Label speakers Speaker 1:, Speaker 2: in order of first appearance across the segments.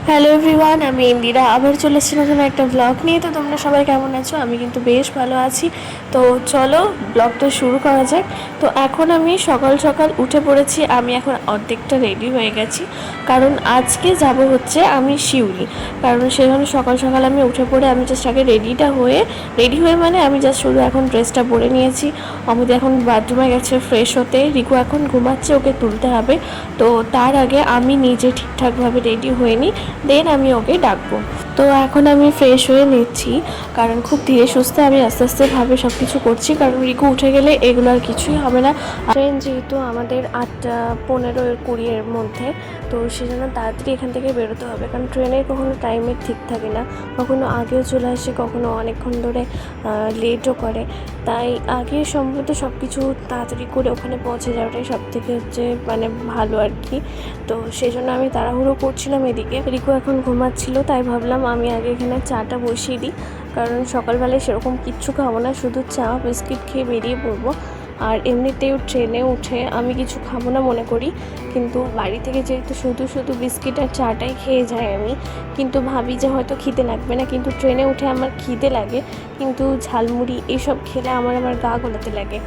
Speaker 1: Hello everyone, আমি ইন্দিরা আবার চলে এসেছি নতুন একটা ব্লগ নিয়ে। তো তোমরা সবাই কেমন আছো? আমি কিন্তু বেশ ভালো আছি। তো চলো ব্লগটা শুরু করা যাক। তো এখন আমি সকাল সকাল উঠে পড়েছি। আমি এখন অর্ধেকটা রেডি হয়ে গেছি, কারণ আজকে যাব হচ্ছে আমি শিউরি। কারণ সেজন্য সকাল সকাল আমি উঠে পড়ে আমি জাস্ট আগে রেডি হয়ে মানে আমি জাস্ট শুধু এখন ড্রেসটা পরে নিয়েছি। অমিত এখন বাথরুমে গেছে ফ্রেশ হতে, রিকু এখন ঘুমাচ্ছে, ওকে তুলতে হবে। তো তার আগে আমি নিজে ঠিকঠাকভাবে রেডি হয়ে নিই, দেন আমি ওকে ডাকবো। তো এখন আমি ফ্রেশ হয়ে নিচ্ছি, কারণ খুব ধীরে সুস্থে আমি আস্তে আস্তে ভাবে সব কিছু করছি, কারণ রিকু উঠে গেলে এগুলো আর কিছুই হবে না। ট্রেন যেহেতু আমাদের 8:15-20 মধ্যে, তো সেজন্য তাড়াতাড়ি এখান থেকে বেরোতে হবে, কারণ ট্রেনের কখনো টাইমের ঠিক থাকে না, কখনো আগেও চলে আসে, কখনো অনেকক্ষণ ধরে লেটও করে। তাই আগে সম্ভবত সব কিছু তাড়াতাড়ি করে ওখানে পৌঁছে যাওয়াটাই সব থেকে হচ্ছে মানে ভালো আর কি। তো সেই জন্য আমি তাড়াহুড়ো করছিলাম। এদিকে রিকু এখন ঘুমাচ্ছিল, তাই ভাবলাম আমি আগে এখানে চাটা বসিয়ে দিই, কারণ সকালবেলায় সেরকম কিচ্ছু খাবো না, শুধু চা বিস্কিট খেয়ে বেরিয়ে পড়বো। আর এমনিতেও ট্রেনে উঠে আমি কিছু খাবো না মনে করি, কিন্তু বাড়ি থেকে যেহেতু শুধু শুধু বিস্কিট আর চাটাই খেয়ে যাই আমি, কিন্তু ভাবি যে হয়তো খিদে লাগবে না, কিন্তু ট্রেনে উঠে আমার খিদে লাগে, কিন্তু ঝালমুড়ি এসব খেলে আমার গা গোলাতে লাগে।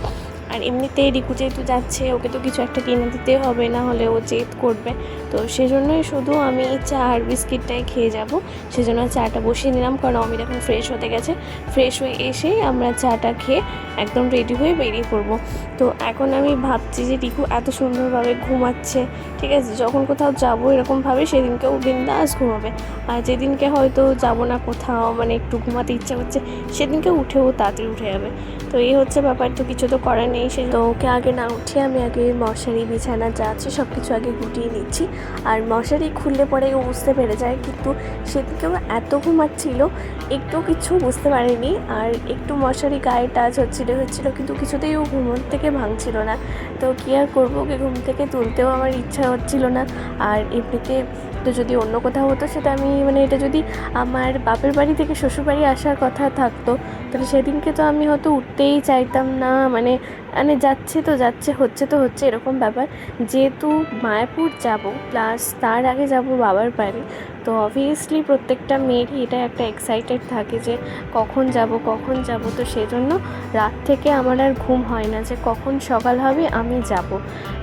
Speaker 1: আর এমনিতে রিকু যেহেতু যাচ্ছে, ওকে তো কিছু একটা কিনে দিতে হবে, না হলে ও জেদ করবে। তো সেজন্যই শুধু আমি চা আর বিস্কিটটাই খেয়ে যাব। সেজন্য চাটা বসিয়ে নিলাম, কারণ অমিত এখন ফ্রেশ হতে গেছে। ফ্রেশ হয়ে এসেই আমরা চাটা খেয়ে একদম রেডি হয়ে বেরিয়ে পড়বো। তো এখন আমি ভাবছি যে রিকু এত সুন্দরভাবে ঘুমাচ্ছে, ঠিক আছে, যখন কোথাও যাবো এরকমভাবে সেদিনকে ও বিন্দাস ঘুমাবে। আর যেদিনকে হয়তো যাবো না কোথাও, মানে একটু ঘুমাতে ইচ্ছা করছে, সেদিনকে উঠেও তাড়াতাড়ি উঠে যাবে। তো এই হচ্ছে ব্যাপার, তো কিছু তো করার নেই। সে তো ওকে আগে না উঠিয়ে আমি আগে মশারি বিছানা যা আছে সব কিছু আগে গুটিয়ে নিচ্ছি। আর মশারি খুললে পরে ও বুঝতে পেরে যায়, কিন্তু সেদিকেও এত ঘুমাচ্ছিল, একটু কিছু বুঝতে পারেনি। আর একটু মশারি গায়ে টাচ হচ্ছিলো, কিন্তু কিছুতেই ও ঘুম থেকে ভাঙছিল না। তো কী আর করবো, ওকে ঘুম থেকে তুলতেও আমার ইচ্ছা হচ্ছিল না। আর এমনিতে তো যদি অন্য কোথাও হতো, সেটা আমি মানে এটা যদি আমার বাপের বাড়ি থেকে শ্বশুরবাড়ি আসার কথা থাকতো, তাহলে সেদিনকে তো আমি হয়তো উঠতেই চাইতাম না। মানে মানে হচ্ছে তো হচ্ছে এরকম ব্যাপার। যেহেতু মায়াপুর যাব, প্লাস তার আগে যাব বাবার বাড়ি, তো অবভিয়াসলি প্রত্যেকটা মেয়েরই এটা একটা এক্সাইটেড থাকে যে কখন যাব। তো সেজন্য রাত থেকে আমার আর ঘুম হয় না যে কখন সকাল হবে আমি যাব।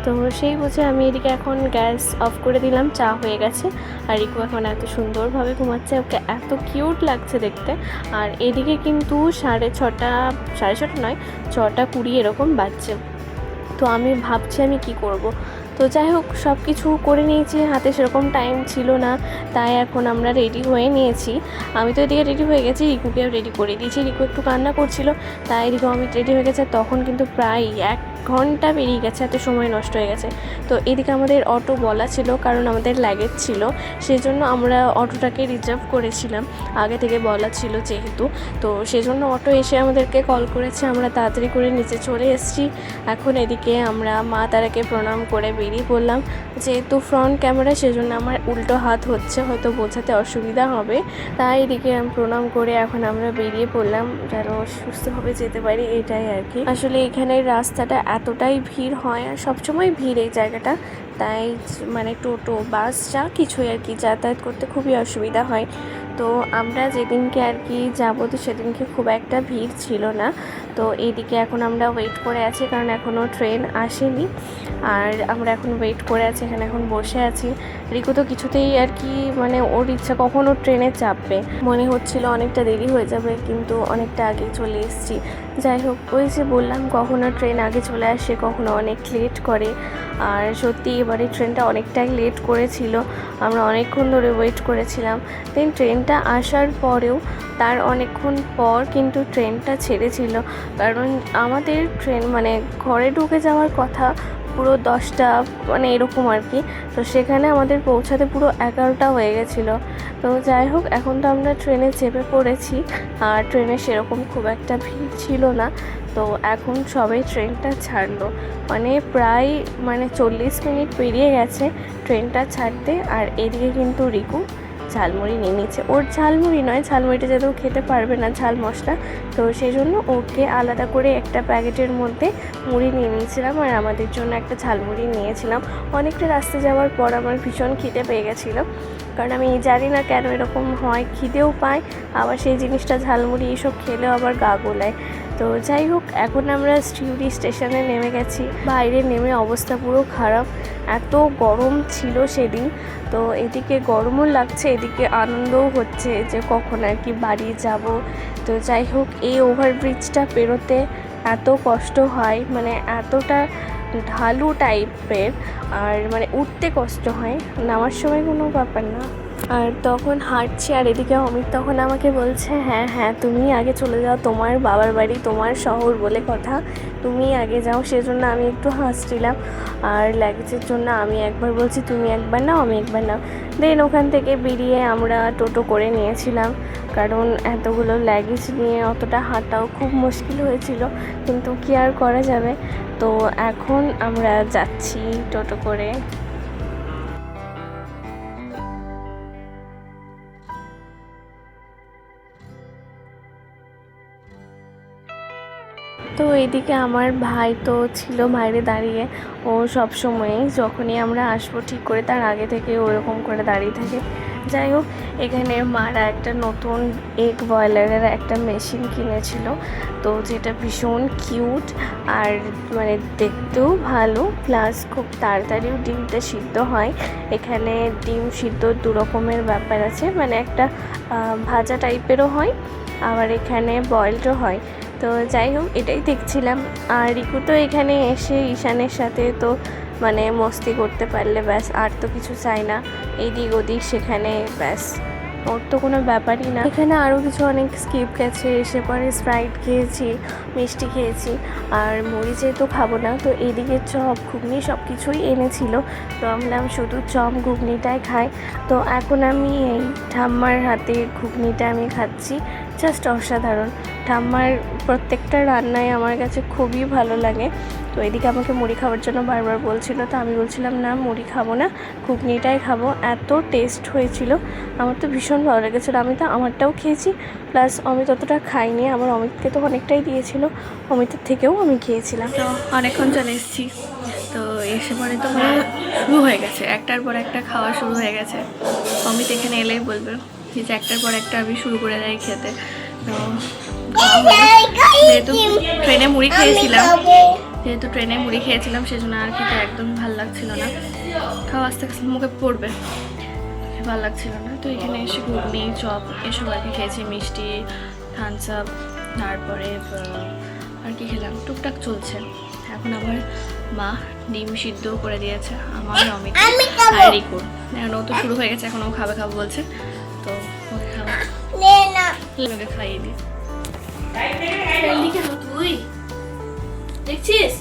Speaker 1: তো সেই বুঝে আমি এদিকে এখন গ্যাস অফ করে দিলাম, চা হয়ে গেছে। আর রিকু এখন এত সুন্দরভাবে ঘুমাচ্ছে, ওকে এত কিউট লাগছে দেখতে। আর এদিকে কিন্তু 6:30 নয়, 6:20 এরকম বাজছে। তো আমি ভাবছি আমি কি করব। তো যাই হোক, সব কিছু করে নিয়েছি, হাতে সেরকম টাইম ছিল না, তাই এখন আমরা রেডি হয়ে নিয়েছি। আমি তো এদিকে রেডি হয়ে গেছি, রিকুকেও রেডি করে দিয়েছি। রিকু একটু কান্না করছিল, তাই রিকু আমি রেডি হয়ে গেছে, তখন কিন্তু প্রায় 1 ঘন্টা পেরিয়ে গেছে, এত সময় নষ্ট হয়ে গেছে। তো এদিকে আমাদের অটো বলা ছিল, কারণ আমাদের লাগেজ ছিল, সেই জন্য আমরা অটোটাকে রিজার্ভ করেছিলাম, আগে থেকে বলা ছিল যেহেতু। তো সেজন্য অটো এসে আমাদেরকে কল করেছে, আমরা তাড়াতাড়ি করে নিচে চলে এসেছি। এখন এদিকে আমরা মা তারাকে প্রণাম করে বেরিয়ে পড়লাম। যেহেতু ফ্রন্ট ক্যামেরা, সেজন্য আমার উল্টো হাত হচ্ছে, হয়তো বোঝাতে অসুবিধা হবে, তাই এদিকে আমি প্রণাম করে এখন আমরা বেরিয়ে পড়লাম, যেন সুস্থভাবে যেতে পারি, এটাই আর কি। আসলে এখানের রাস্তাটা এতটাই ভিড় হয়, আর সবসময় ভিড় এই জায়গাটা, তাই মানে টোটো বাস যা কিছুই আর কি যাতায়াত করতে খুবই অসুবিধা হয়। তো আমরা যেদিনকে আর কি যাবো, তো সেদিনকে খুব একটা ভিড় ছিল না। তো এইদিকে এখন আমরা ওয়েট করে আছি, কারণ এখনও ট্রেন আসেনি। আর আমরা এখন ওয়েট করে আছি, এখানে এখন বসে আছি। রিকু তো কিছুতেই আর কি মানে ওর ইচ্ছা কখনও ট্রেনে চাপবে, মনে হচ্ছিল অনেকটা দেরি হয়ে যাবে, কিন্তু অনেকটা আগে চলে এসেছি। যাই হোক, ওই যে বললাম, কখনো ট্রেন আগে চলে আসে, কখনো অনেক লেট করে। আর সত্যি এবারে ট্রেনটা অনেকটাই লেট করেছিল, আমরা অনেকক্ষণ ধরে ওয়েট করেছিলাম। দেন ট্রেনটা আসার পরেও তার অনেকক্ষণ পর কিন্তু ট্রেনটা ছেড়েছিল, কারণ আমাদের ট্রেন মানে ঘরে ঢুকে যাওয়ার কথা পুরো 10টা মানে এরকম আর কি। তো সেখানে আমাদের পৌঁছাতে পুরো 11টা হয়ে গেছিলো। তো যাই হোক, এখন তো আমরা ট্রেনে চেপে পড়েছি, আর ট্রেনে সেরকম খুব একটা ভিড় ছিল না। তো এখন সবাই ট্রেনটা ছাড়লো, মানে প্রায় 40 মিনিট পেরিয়ে গেছে ট্রেনটা ছাড়তে। আর এদিকে কিন্তু রিকু ঝালমুড়ি নিয়ে নিচ্ছে। ওর ঝালমুড়ি নয়, ঝালমুড়িটা যেহেতু খেতে পারবে না ঝাল মশলা, তো সেই জন্য ওকে আলাদা করে একটা প্যাকেটের মধ্যে মুড়ি নিয়ে নিয়েছিলাম আর আমাদের জন্য একটা ঝালমুড়ি নিয়েছিলাম। অনেকটা রাস্তা যাওয়ার পর আমার ভীষণ খিদে পেয়ে গেছিলো, কারণ আমি জানি না কেন এরকম হয়, খিদেও পায় আবার সেই জিনিসটা ঝালমুড়ি এইসব খেলেও আবার গা গোলায়। তো যাই হোক, এখন আমরা সিউড়ি স্টেশনে নেমে গেছি। বাইরে নেমে অবস্থা পুরো খারাপ, এত গরম ছিল সেদিন। তো এদিকে গরমও লাগছে, এদিকে আনন্দও হচ্ছে যে কখন আর কি বাড়ি যাব। তো যাই হোক, এই ওভারব্রিজটা পেরোতে এত কষ্ট হয়, মানে এতটা ঢালু টাইপের, আর মানে উঠতে কষ্ট হয়, নামার সময় কোনো ব্যাপার না। আর তখন হাঁটছি আর এদিকে অমিত তখন আমাকে বলছে, হ্যাঁ হ্যাঁ তুমি আগে চলে যাও, তোমার বাবার বাড়ি তোমার শহর বলে কথা, তুমি আগে যাও। সেজন্য আমি একটু হাসছিলাম। আর লাগেজের জন্য আমি একবার বলছি তুমি একবার নাও, আমি একবার নাও। দেন ওখান থেকে বেরিয়ে আমরা টোটো করে নিয়েছিলাম, কারণ এতগুলো লাগেজ নিয়ে অতটা হাঁটাও খুব মুশকিল হয়েছিল, কিন্তু কি আর করা যাবে। তো এখন আমরা যাচ্ছি টোটো করে। তো এইদিকে আমার ভাই তো ছিল বাইরে দাঁড়িয়ে, ও সব সময়ই যখনই আমরা আসবো ঠিক করে তার আগে থেকে ওরকম করে দাঁড়িয়ে থাকে। যাই হোক, এখানে মারা একটা নতুন এগ বয়লারের একটা মেশিন কিনেছিল, তো যেটা ভীষণ কিউট আর মানে দেখতেও ভালো, প্লাস খুব তাড়াতাড়িও ডিমটা সিদ্ধ হয়। এখানে ডিম সিদ্ধ দু রকমের ব্যাপার আছে, মানে একটা ভাজা টাইপেরও হয়, আবার এখানে বয়েলডও হয়। তো যাই হোক, এটাই দেখছিলাম। আর রিকু তো এখানে এসে ঈশানের সাথে তো মানে মস্তি করতে পারলে ব্যাস, আর তো কিছু চাই না, এদিক ওদিক সেখানে ব্যাস, ওর তো কোনো ব্যাপারই না। এখানে আরও কিছু অনেক স্কিপ গেছে, এসে পরে স্প্রাইট খেয়েছি, মিষ্টি খেয়েছি, আর মুড়ি যেহেতু খাবো না, তো এদিকে চপ ঘুগনি সব কিছুই এনেছিল, তো আমরা শুধু চপ ঘুগনিটাই খাই। তো এখন আমি এই ঠাম্মার হাতে ঘুগনিটা আমি খাচ্ছি, জাস্ট অসাধারণ। ঠাম্মার প্রত্যেকটা রান্নাই আমার কাছে খুবই ভালো লাগে। তো এদিকে আমাকে মুড়ি খাওয়ার জন্য বারবার বলছিল, তো আমি বলছিলাম না মুড়ি খাবো না, ঘুগনিটাই খাবো। এত টেস্ট হয়েছিল, আমার তো ভীষণ ভালো লেগেছিলো। আমি তো আমারটাও খেয়েছি, প্লাস অমিত অতটা খাইনি, আমার অমিতকে তো অনেকটাই দিয়েছিল, অমিতের থেকেও আমি খেয়েছিলাম। তো অনেকক্ষণ চলে এসেছি, তো এসে পরে তো মানে শুরু হয়ে গেছে, একটার পর একটা খাওয়া শুরু হয়ে গেছে। অমিত এখানে এলেই বলবে যে একটার পর একটা আমি শুরু করে দেয় খেতে। তো যেহেতু ট্রেনে মুড়ি খেয়েছিলাম সেজন্য আর খেতে একদমই ভালো লাগছিল না, খাওয়া আস্তে আস্তে মুখে পড়বে, ভালো লাগছিল না। তো এখানে এসে ঘুগনি চপ এসব আর কি খেয়েছি, মিষ্টি থামস আপ, তারপরে আর কি খেলাম, টুকটাক চলছে। এখন আবার মা ডিম সিদ্ধ করে দিয়েছে আমার, অমিত আর রিকুর। এখন ও তো শুরু হয়ে গেছে, এখন ও খাবে বলছে, তো ওকে ওকে খাইয়ে দিই। তুই দেখছিস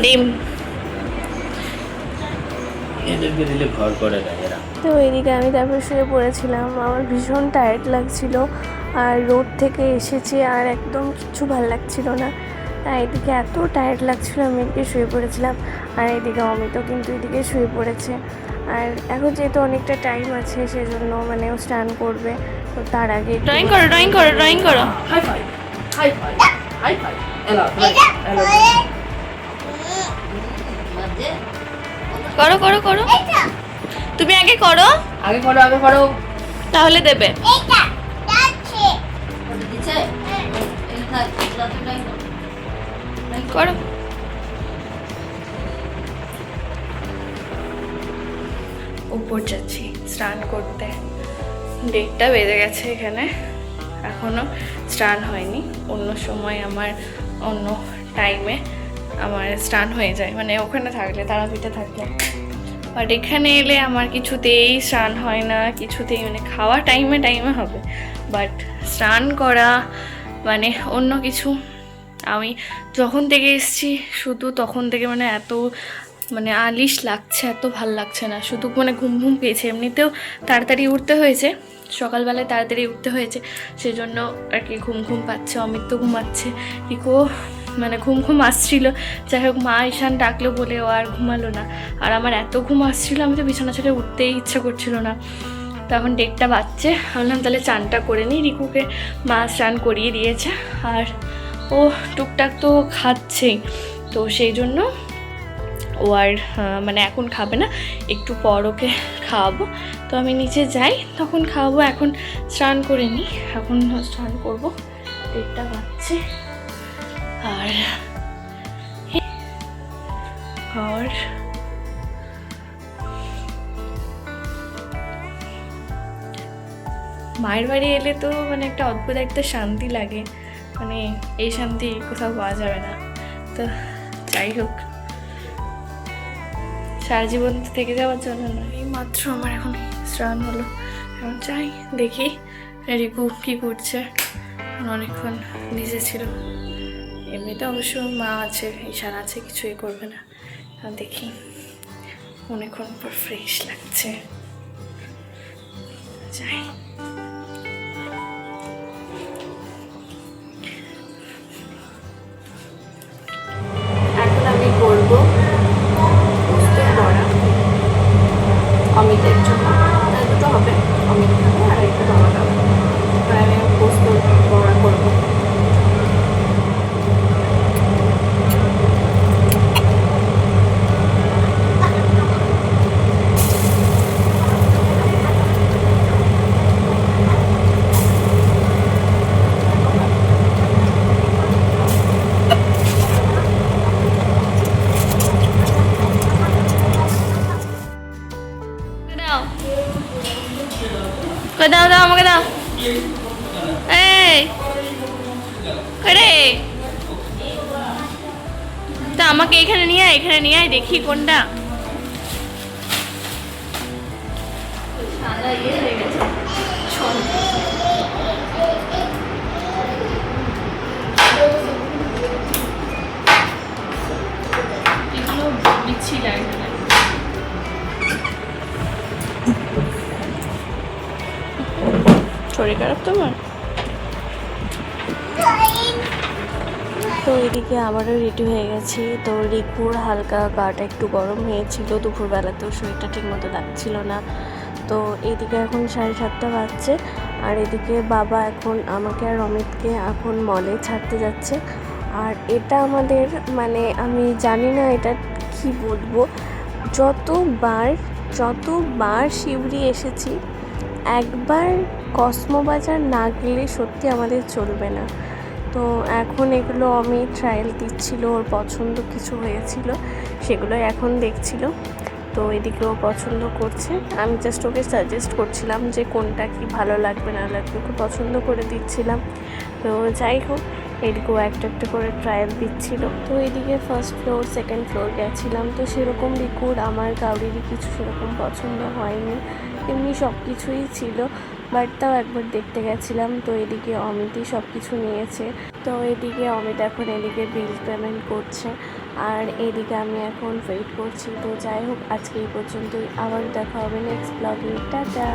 Speaker 1: ডিম তো এদিকে আমি তারপর শুয়ে পড়েছিলাম, আমার ভীষণ টায়ার্ড লাগছিল, আর রোড থেকে এসেছি আর একদম কিচ্ছু ভালো লাগছিল না, তাই এদিকে এত টায়ার্ড লাগছিল আমি এদিকে শুয়ে পড়েছিলাম। আর এদিকে অমিতও কিন্তু এদিকে শুয়ে পড়েছে। আর এখন যেহেতু অনেকটা টাইম আছে সেজন্য মানে ও স্নান করবে, তো তার আগে ড্রয়িং করো করো তুমি আগে করো তাহলে দেবে। করো উপর যাচ্ছি স্নান করতে, 1:30 বেজে গেছে, এখানে এখনো স্নান হয়নি। অন্য সময় আমার অন্য টাইমে আমার স্নান হয়ে যায়, মানে ওখানে থাকলে তারাপীঠে থাকলে, বাট এখানে এলে আমার কিছুতেই স্নান হয় না, কিছুতেই মানে খাওয়া টাইমে হবে, বাট স্নান করা মানে অন্য কিছু। আমি যখন থেকে এসেছি শুধু তখন থেকে মানে এত মানে আলিশ লাগছে, এত ভাল লাগছে না, শুধু মানে ঘুম ঘুম পেয়েছে। এমনিতেও তাড়াতাড়ি উঠতে হয়েছে, সকালবেলায় তাড়াতাড়ি উঠতে হয়েছে, সেই জন্য আর কি ঘুম ঘুম পাচ্ছে। অমিত তো ঘুমাচ্ছে, রিকো মানে ঘুম ঘুম আসছিল। যাই হোক, মা ঈশান ডাকলো বলে ও আর ঘুমালো না। আর আমার এত ঘুম আসছিল, আমি তো বিছানা ছেড়ে উঠতেই ইচ্ছা করছিল না। তখন 1:30 বাজছে, ভাবলাম তাহলে চানটা করে নিই। রিকুকে মা স্নান করিয়ে দিয়েছে, আর ও টুকটাক তো খাচ্ছেই, তো সেই জন্য ও আর মানে এখন খাবে না, একটু পর ওকে খাওয়াবো। তো আমি নিচে যাই, তখন খাওয়াবো। এখন স্নান করে নিই, এখন স্নান করবো। 1:30 বাজছে। আর মায়ের বাড়ি এলে তো মানে একটা অদ্ভুত একটা শান্তি লাগে, মানে এই শান্তি কোথাও পাওয়া যাবে না। তো যাই হোক, সারা জীবন থেকে যাওয়ার জন্য না, এই মাত্র আমার এখন স্নান হলো। এখন যাই দেখি রিকু কী করছে। অনেকক্ষণ নিজে ছিল, এমনিতে অবশ্য মা আছে, ঈশান আছে, কিছুই করবে না। দেখি, অনেকক্ষণ পর ফ্রেশ লাগছে, যাই। এখন আমি করবো পোস্তের বড়া অমিতের জন্য। দুটো হবে, অমিত খাবে আর একটা বাবা খাবে। আমি পোস্তের বড়া করবো। দাও দাও আমাকে দাও। এই আরে তা আমাকে এখানে নিয়ে আয়, এখানে নিয়ে আয়, দেখি কোনটা। সাদা ইয়ে হয়ে গেছে, এগুলো বিচ্ছি লাগে। শরীর খারাপ তোমার? তো এদিকে আমারও রেডি হয়ে গেছি। তো রিকুর হালকা গাটা একটু গরম হয়েছিল দুপুরবেলাতেও, শরীরটা ঠিক মতো লাগছিল না। তো এদিকে এখন 7:30 বাজছে, আর এদিকে বাবা এখন আমাকে আর অমিতকে এখন মলে ছাড়তে যাচ্ছে। আর এটা আমাদের মানে আমি জানি না এটা কি বলবো, যতবার শিউরি এসেছি, একবার কসমো বাজার না গেলে সত্যি আমাদের চলবে না। তো এখন এগুলো আমি ট্রায়াল দিচ্ছিল, ওর পছন্দ কিছু হয়েছিল সেগুলোই এখন দেখছিল। তো এদিকে ও পছন্দ করছে, আমি জাস্ট ওকে সাজেস্ট করছিলাম যে কোনটা কি ভালো লাগবে না লাগবে, ওকে পছন্দ করে দিচ্ছিলাম। তো যাই হোক, এদিকেও একটা একটা করে ট্রায়াল দিচ্ছিল। তো এদিকে ফার্স্ট ফ্লোর সেকেন্ড ফ্লোর গেছিলাম, তো সেরকম রিকুর আমার কাউরিরই কিছু সেরকম পছন্দ হয়নি, এমনি সব কিছুই ছিল, বাট তাও একবার দেখতে গেছিলাম। তো এদিকে অমিতই সব কিছু নিয়েছে। তো এদিকে অমিত এখন এদিকে বিল পেমেন্ট করছে, আর এদিকে আমি এখন ওয়েট করছি। তো যাই হোক, আজকে এই পর্যন্তই, আবার দেখা হবে নেক্সট ব্লগে। টাটা।